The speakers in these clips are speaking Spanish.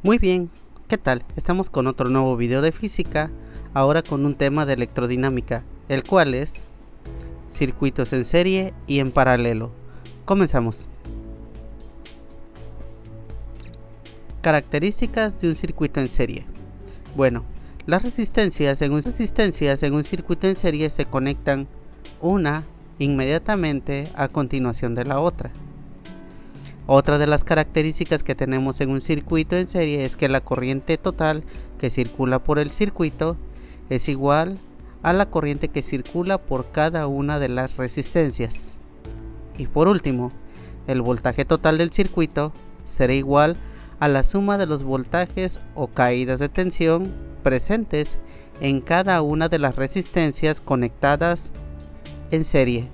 Muy bien, ¿qué tal? Estamos con otro nuevo video de física, ahora con un tema de electrodinámica, el cual es circuitos en serie y en paralelo. Comenzamos. Características de un circuito en serie. Bueno, las resistencias en un circuito en serie se conectan una inmediatamente a continuación de la otra. Otra de las características que tenemos en un circuito en serie es que la corriente total que circula por el circuito es igual a la corriente que circula por cada una de las resistencias. Y por último, el voltaje total del circuito será igual a la suma de los voltajes o caídas de tensión presentes en cada una de las resistencias conectadas en serie.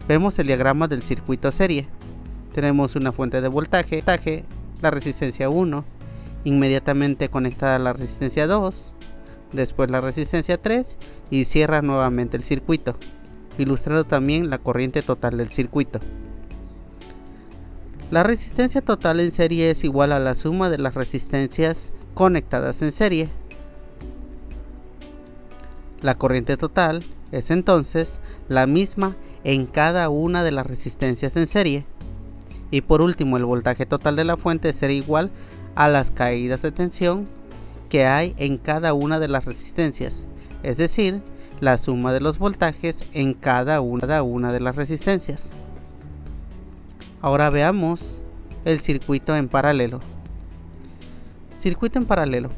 Vemos el diagrama del circuito serie. Tenemos una fuente de voltaje, la resistencia 1, inmediatamente conectada a la resistencia 2, después la resistencia 3 y cierra nuevamente el circuito, ilustrando también la corriente total del circuito. La resistencia total en serie es igual a la suma de las resistencias conectadas en serie. La corriente total es entonces la misma en cada una de las resistencias en serie. Y por último, el voltaje total de la fuente será igual a las caídas de tensión que hay en cada una de las resistencias, es decir, la suma de los voltajes en cada una de las resistencias. Ahora veamos el circuito en paralelo. Circuito en paralelo.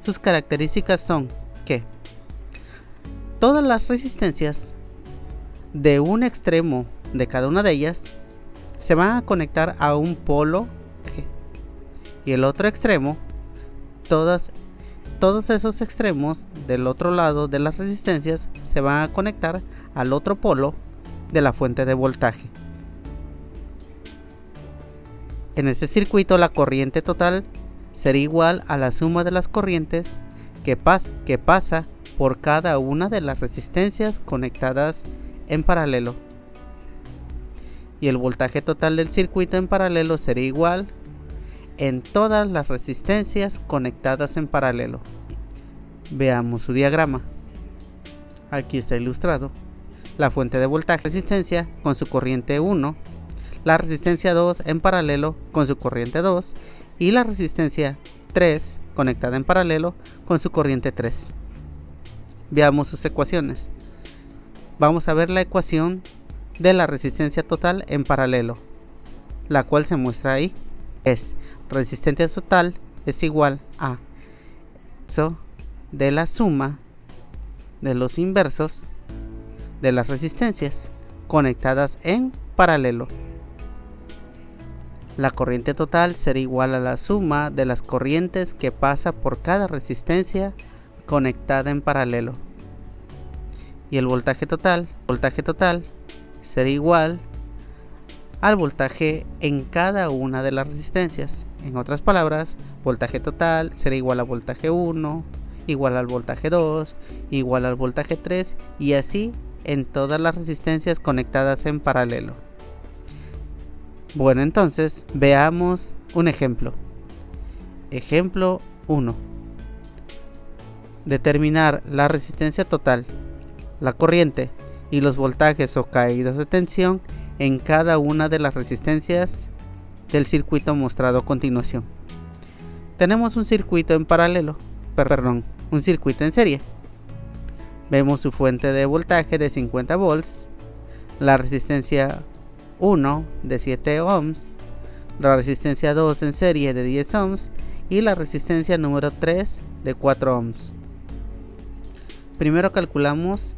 Sus características son que todas las resistencias de un extremo de cada una de ellas se van a conectar a un polo y el otro extremo, todos esos extremos del otro lado de las resistencias se van a conectar al otro polo de la fuente de voltaje. En este circuito la corriente total será igual a la suma de las corrientes que pasa por cada una de las resistencias conectadas en paralelo. Y el voltaje total del circuito en paralelo será igual en todas las resistencias conectadas en paralelo. Veamos su diagrama. Aquí está ilustrado la fuente de voltaje resistencia con su corriente 1, la resistencia 2 en paralelo con su corriente 2 y la resistencia 3 conectada en paralelo con su corriente 3. Veamos sus ecuaciones. Vamos a ver la ecuación de la resistencia total en paralelo, la cual se muestra ahí. Es resistencia total es igual a eso de la suma de los inversos de las resistencias conectadas en paralelo. La corriente total será igual a la suma de las corrientes que pasa por cada resistencia conectada en paralelo. Y el voltaje total será igual al voltaje en cada una de las resistencias. En otras palabras, voltaje total será igual a voltaje 1, igual al voltaje 2, igual al voltaje 3 y así en todas las resistencias conectadas en paralelo. Bueno, entonces veamos un ejemplo. Ejemplo 1. Determinar la resistencia total, la corriente y los voltajes o caídas de tensión en cada una de las resistencias del circuito mostrado a continuación. Tenemos un circuito en paralelo, un circuito en serie. Vemos su fuente de voltaje de 50 volts, la resistencia 1 de 7 ohms, la resistencia 2 en serie de 10 ohms y la resistencia número 3 de 4 ohms. Primero calculamos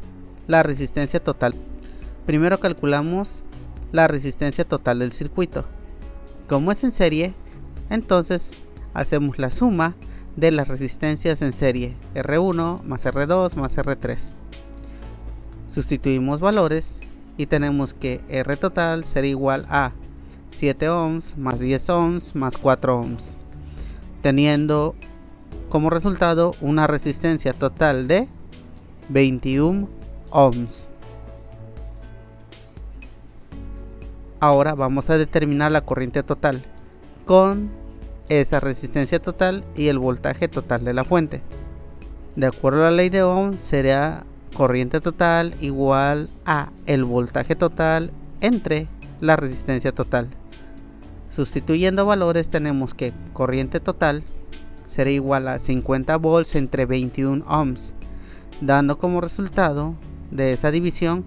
la resistencia total. Del circuito. Como es en serie, entonces hacemos la suma de las resistencias en serie, R1 más R2 más R3. Sustituimos valores y tenemos que R total será igual a 7 ohms más 10 ohms más 4 ohms, teniendo como resultado una resistencia total de 21 ohms. Ahora vamos a determinar la corriente total con esa resistencia total y el voltaje total de la fuente. De acuerdo a la ley de Ohm, sería corriente total igual a el voltaje total entre la resistencia total. Sustituyendo valores, tenemos que corriente total será igual a 50 volts entre 21 ohms, dando como resultado de esa división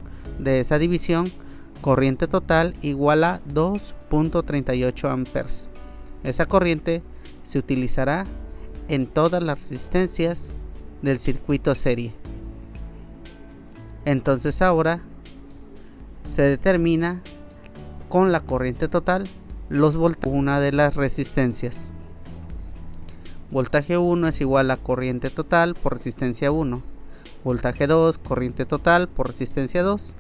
corriente total igual a 2.38 amperes. Esa corriente se utilizará en todas las resistencias del circuito serie. Entonces ahora se determina con la corriente total los voltajes de una de las resistencias. Voltaje 1 es igual a corriente total por resistencia 1. Voltaje 2, corriente total por resistencia 2.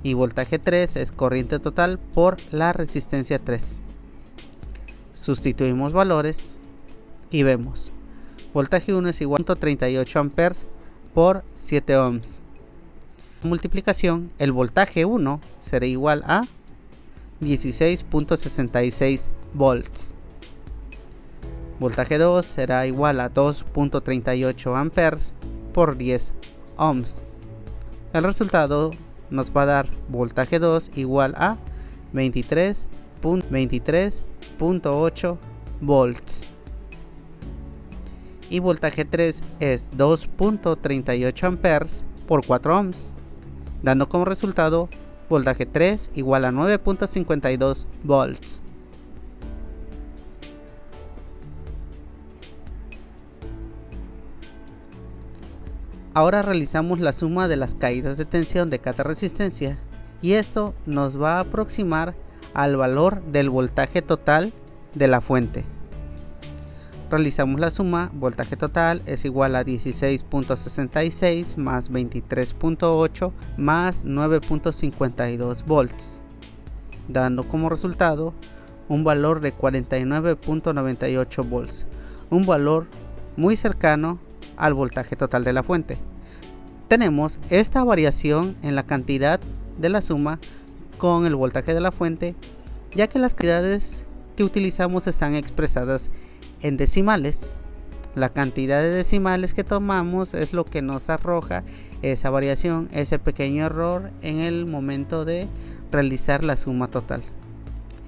Y voltaje 3 es corriente total por la resistencia 3. Sustituimos valores y vemos. Voltaje 1 es igual a 38 amperes por 7 ohms. Multiplicación, el voltaje 1 será igual a 16.66 volts. Voltaje 2 será igual a 2.38 amperes por 10 ohms. El resultado nos va a dar voltaje 2 igual a 23.8 volts. Y voltaje 3 es 2.38 amperes por 4 ohms, dando como resultado voltaje 3 igual a 9.52 volts. Ahora realizamos la suma de las caídas de tensión de cada resistencia y esto nos va a aproximar al valor del voltaje total de la fuente. Realizamos la suma, voltaje total es igual a 16.66 más 23.8 más 9.52 volts, dando como resultado un valor de 49.98 volts, un valor muy cercano al voltaje total de la fuente. Tenemos esta variación en la cantidad de la suma con el voltaje de la fuente, ya que las cantidades que utilizamos están expresadas en decimales. La cantidad de decimales que tomamos es lo que nos arroja esa variación, ese pequeño error en el momento de realizar la suma total.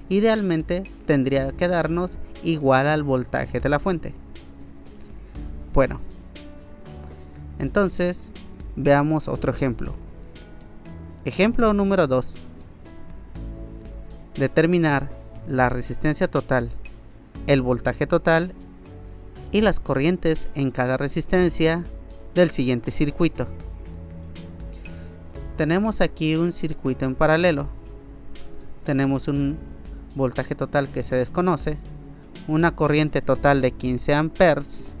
Idealmente tendría que darnos igual al voltaje de la fuente. Bueno, entonces veamos otro ejemplo. Ejemplo número 2. Determinar la resistencia total, el voltaje total y las corrientes en cada resistencia del siguiente circuito. Tenemos aquí un circuito en paralelo. Tenemos un voltaje total que se desconoce, una corriente total de 15 amperes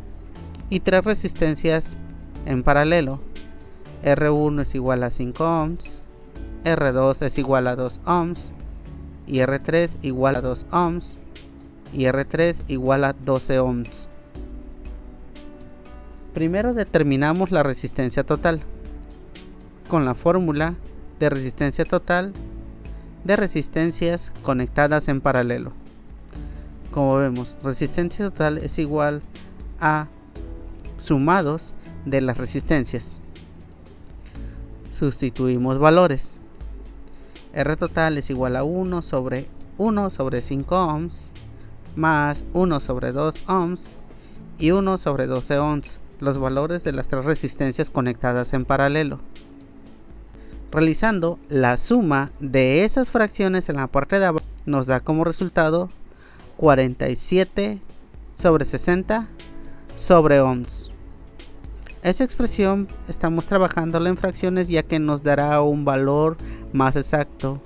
y 3 resistencias en paralelo. R1 es igual a 5 ohms, R2 es igual a 2 ohms y R3 igual a 2 ohms y R3 igual a 12 ohms. Primero determinamos la resistencia total con la fórmula de resistencia total de resistencias conectadas en paralelo. Como vemos, resistencia total es igual a sumados de las resistencias. Sustituimos valores. R total es igual a 1 sobre 5 ohms más 1 sobre 2 ohms y 1 sobre 12 ohms, los valores de las 3 resistencias conectadas en paralelo. Realizando la suma de esas fracciones en la parte de abajo nos da como resultado 47 sobre 60 sobre ohms. Esa expresión estamos trabajándola en fracciones ya que nos dará un valor más exacto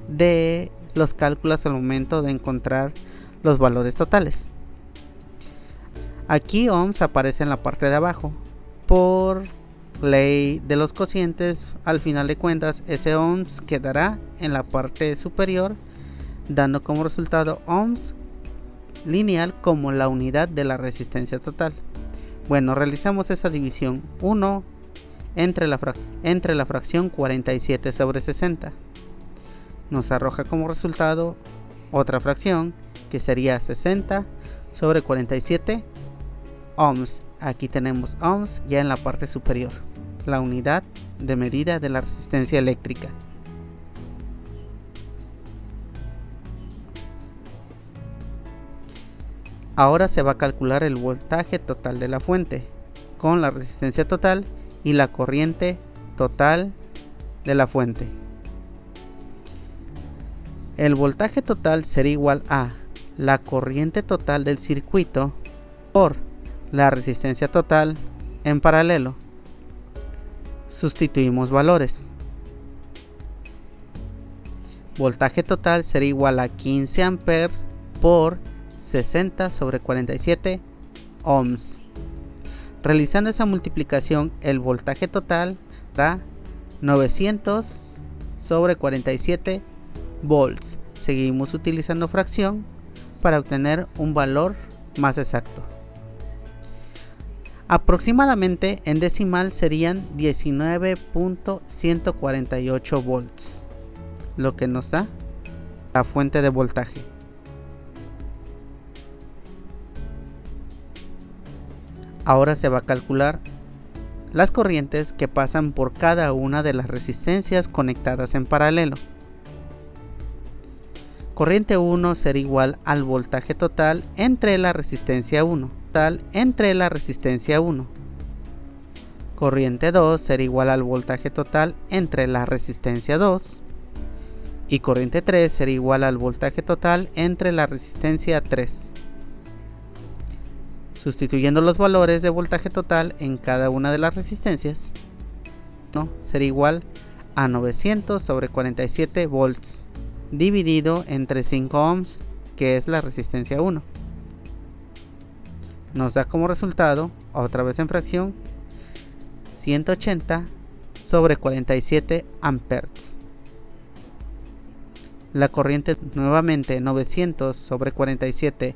de los cálculos al momento de encontrar los valores totales. Aquí ohms aparece en la parte de abajo. Por ley de los cocientes, al final de cuentas ese ohms quedará en la parte superior, dando como resultado ohms lineal como la unidad de la resistencia total. Bueno, realizamos esa división 1 entre la fracción 47 sobre 60. Nos arroja como resultado otra fracción que sería 60 sobre 47 ohms. Aquí tenemos ohms ya en la parte superior, la unidad de medida de la resistencia eléctrica. Ahora se va a calcular el voltaje total de la fuente con la resistencia total y la corriente total de la fuente. El voltaje total será igual a la corriente total del circuito por la resistencia total en paralelo. Sustituimos valores. Voltaje total será igual a 15 amperes por 60 sobre 47 ohms. Realizando esa multiplicación, el voltaje total será 900 sobre 47 volts. Seguimos utilizando fracción para obtener un valor más exacto. Aproximadamente en decimal serían 19.148 volts, lo que nos da la fuente de voltaje. Ahora se va a calcular las corrientes que pasan por cada una de las resistencias conectadas en paralelo. Corriente 1 será igual al voltaje total entre la resistencia 1. Corriente 2 será igual al voltaje total entre la resistencia 2. Y corriente 3 será igual al voltaje total entre la resistencia 3. Sustituyendo los valores de voltaje total en cada una de las resistencias, será igual a 900 sobre 47 volts dividido entre 5 ohms, que es la resistencia 1. Nos da como resultado, otra vez en fracción, 180 sobre 47 amperes. La corriente nuevamente 900 sobre 47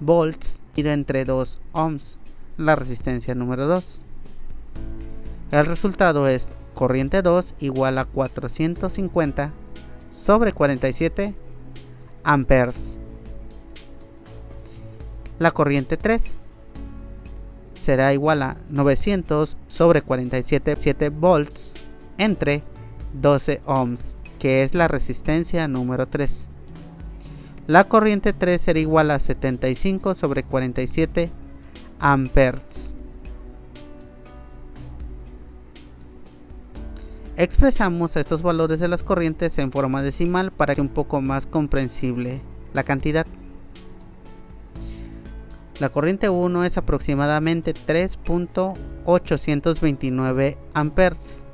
volts dividido entre 2 ohms, la resistencia número 2. El resultado es corriente 2 igual a 450 sobre 47 amperes. La corriente 3 será igual a 900 sobre 47 volts entre 12 ohms, que es la resistencia número 3. La corriente 3 será igual a 75 sobre 47 amperes. Expresamos estos valores de las corrientes en forma decimal para que sea un poco más comprensible la cantidad. La corriente 1 es aproximadamente 3.829 amperes.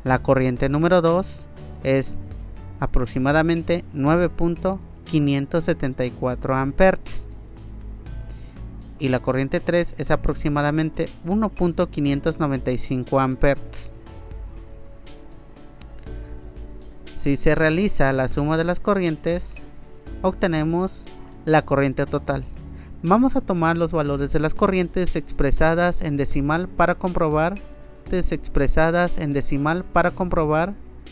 La corriente número 2 es aproximadamente 9.574 amperes. Y la corriente 3 es aproximadamente 1.595 amperes. Si se realiza la suma de las corrientes, obtenemos la corriente total. Vamos a tomar los valores de las corrientes expresadas en decimal para comprobar,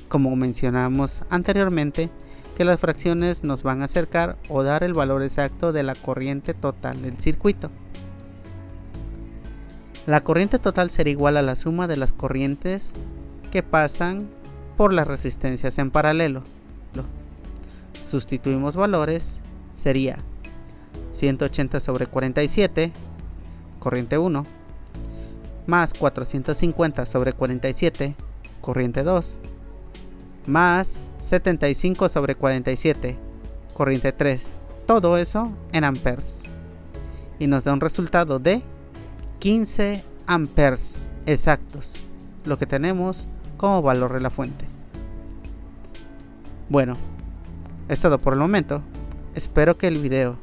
como mencionamos anteriormente, que las fracciones nos van a acercar o dar el valor exacto de la corriente total del circuito. La corriente total será igual a la suma de las corrientes que pasan por las resistencias en paralelo. Sustituimos valores, sería 180 sobre 47, corriente 1, más 450 sobre 47, corriente 2, más 75 sobre 47, corriente 3, todo eso en amperes, y nos da un resultado de 15 amperes exactos, lo que tenemos como valor de la fuente. Bueno, es todo por el momento. Espero que el video